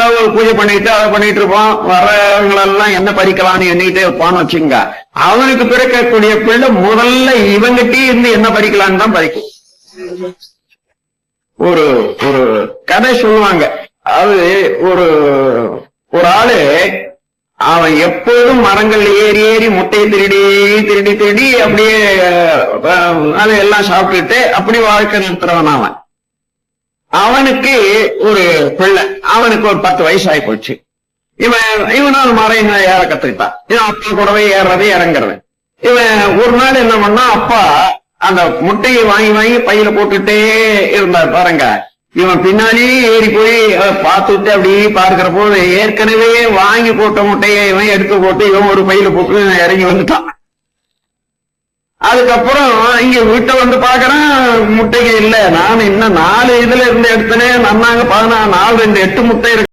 நாள்ல ஒரு பூஜை பண்ணிட்டு அதை பண்ணிட்டு இருப்போம். வரவங்களெல்லாம் என்ன பறிக்கலாம்னு எண்ணிக்கிட்டே இருப்பான்னு வச்சுங்க. அவனுக்கு பிறக்கக்கூடிய பிள்ளை முதல்ல இவங்கிட்டே இருந்து என்ன பறிக்கலான்னு தான் பறிக்கும். ஒரு ஒரு கதை சொல்லுவாங்க. அது ஒரு ஒரு ஆளு அவன் எப்போதும் மரங்கள் ஏறி ஏறி முட்டையை திருடி திருடி திருடி அப்படியே அதை எல்லாம் சாப்பிட்டுட்டு அப்படி வாழ்க்கை நடத்துறவன் அவன். அவனுக்கு ஒரு பிள்ளை, அவனுக்கு ஒரு 10 வயசு ஆகி போச்சு. இவனால மரம் ஏற கத்துக்கிட்டான். இவன் அப்பா கூடவே ஏறது இறங்குறது. இவன் ஒரு நாள் என்ன பண்ணா, அப்பா அந்த முட்டையை வாங்கி வாங்கி பையில போட்டுட்டே இருந்தார் பாருங்க. இவன் பின்னாலேயே ஏறி போய் பார்த்துட்டு அப்படியே பார்க்கிற போது ஏற்கனவே வாங்கி போட்ட முட்டையை இவன் எடுத்து போட்டு இவன் ஒரு பையில போட்டு இறங்கி வந்துட்டான். அதுக்கப்புறம் இங்க வீட்டை வந்து பாக்குறான், முட்டைகள் இல்ல. நான் இன்னும் 4 இதுல இருந்து எடுத்தனே நன்னாங்க 14 4 2 8 முட்டை இருக்கு.